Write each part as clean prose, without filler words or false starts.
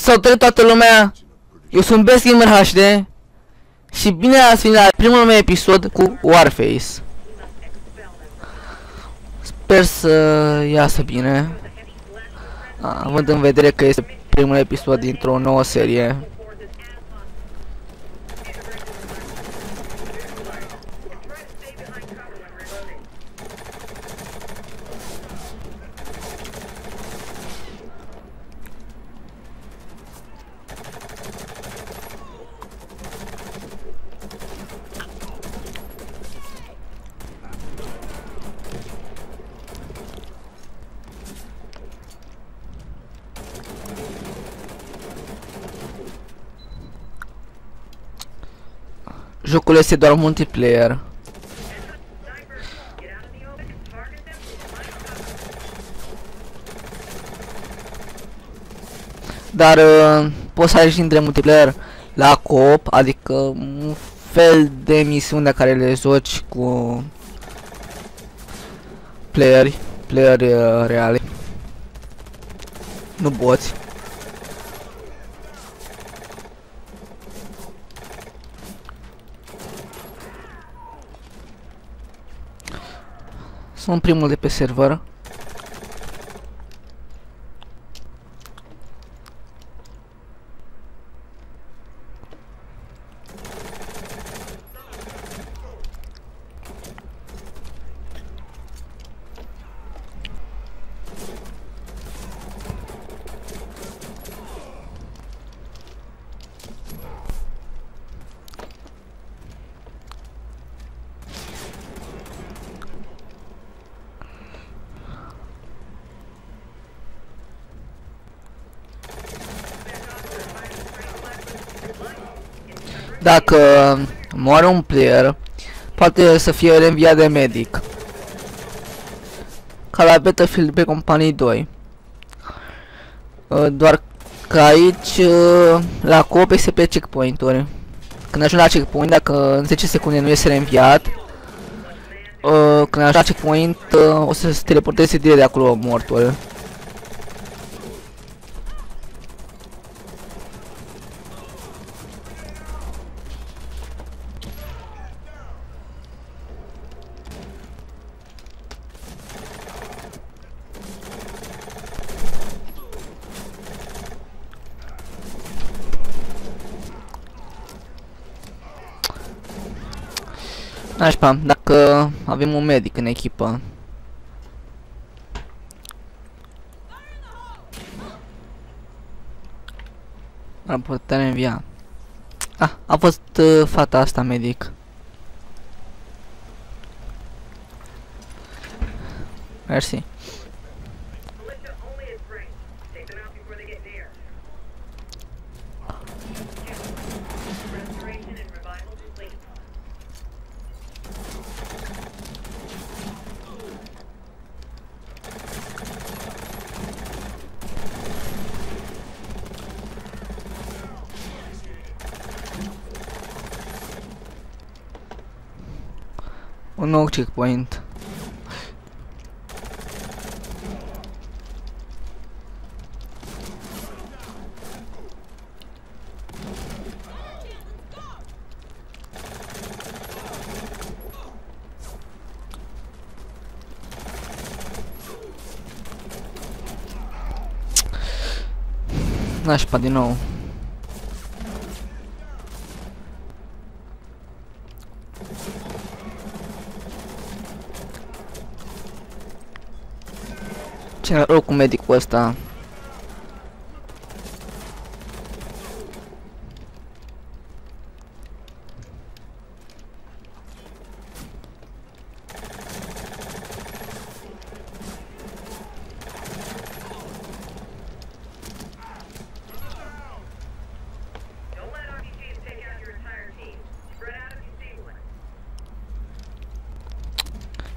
Salutare toată lumea! Eu sunt Best Gamer HD și bine ați venit la primul meu episod cu Warface. Sper să iasă bine, având în vedere că este primul episod dintr-o nouă serie. Jocul este doar multiplayer. Dar poți să alegi între multiplayer la co-op, adică un fel de misiune care le joci cu playeri reale, nu boți. Sunt primul de pe server. Dacă moare un player, poate să fie reînviat de medic, ca la Battlefield pe Company 2. Doar că aici, la co-op, este pe checkpoint-uri. Când ajungi la checkpoint, dacă în 10 secunde nu este reînviat, când ajungi la checkpoint, o să se teleporteze direct de acolo mortul. Nașpa, dacă avem un medic în echipă. Ar putea învia. A fost fata asta medic. Mersi. Un nou checkpoint. Nașpa din nou. Ce rău cu medicul ăsta.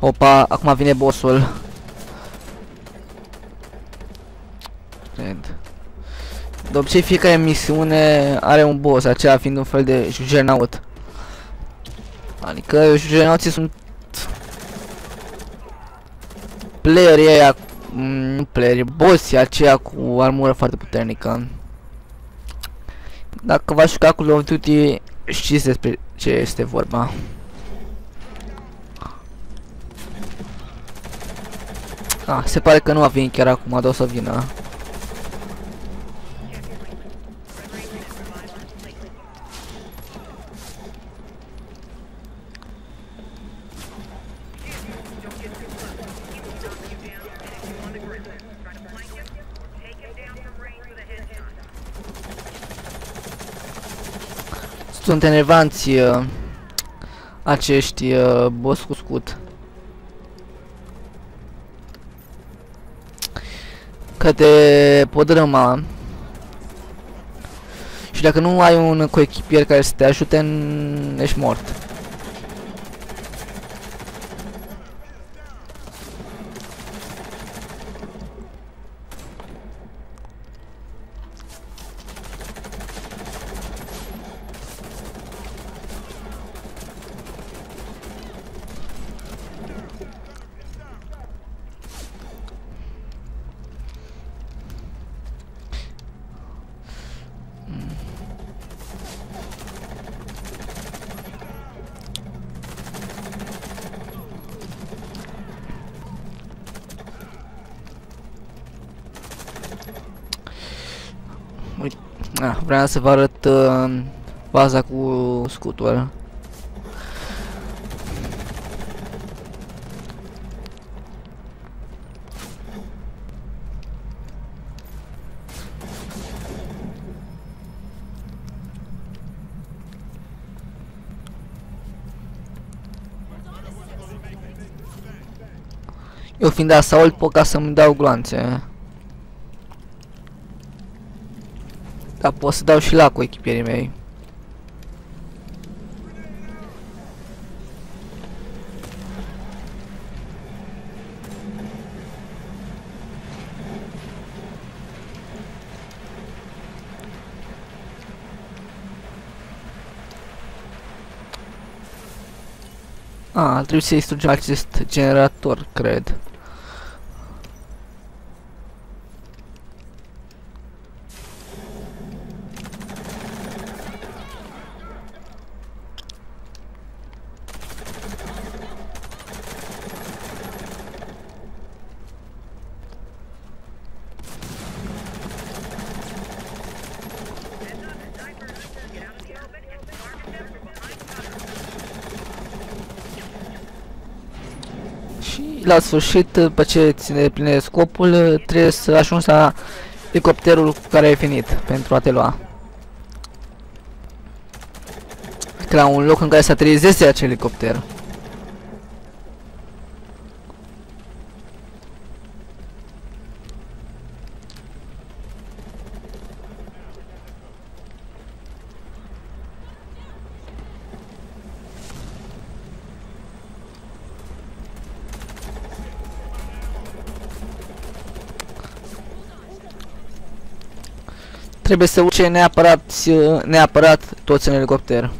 Opa, acum vine bossul. De obicei fiecare misiune are un boss, aceea fiind un fel de juggernaut. Adică juggernauții sunt playerii aia, nu playeri, bossii aceia cu armură foarte puternică. Dacă v-ați jucat cu Call of Duty, știți despre ce este vorba. Se pare că nu a venit chiar acum, dar o să vină. Sunt enervanți acești boss cu scut. Că te pot răma. Și dacă nu ai un coechipier care să te ajute, ești mort. Vreau să vă arăt baza cu scutul. Eu fiind asault pot ca să-mi dau gloanțe. Dar pot să dau și la cu echipierii mei. Trebuie să distrugem acest generator, cred. Și la sfârșit, după ce ține pline scopul, trebuie să ajungi la elicopterul cu care ai venit pentru a te lua. La un loc în care să aterizeze acel elicopter. Trebuie să urce neapărat toți în elicopter.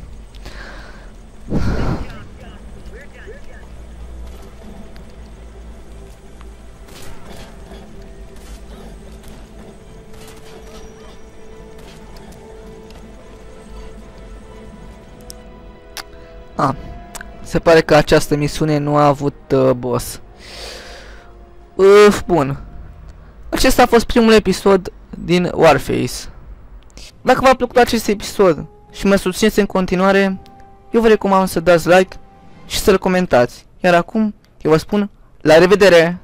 Se pare că această misiune nu a avut boss. Bun. Acesta a fost primul episod din Warface. Dacă v-a plăcut acest episod și mă susțineți în continuare, eu vă recomand să dați like și să-l comentați. Iar acum, eu vă spun la revedere!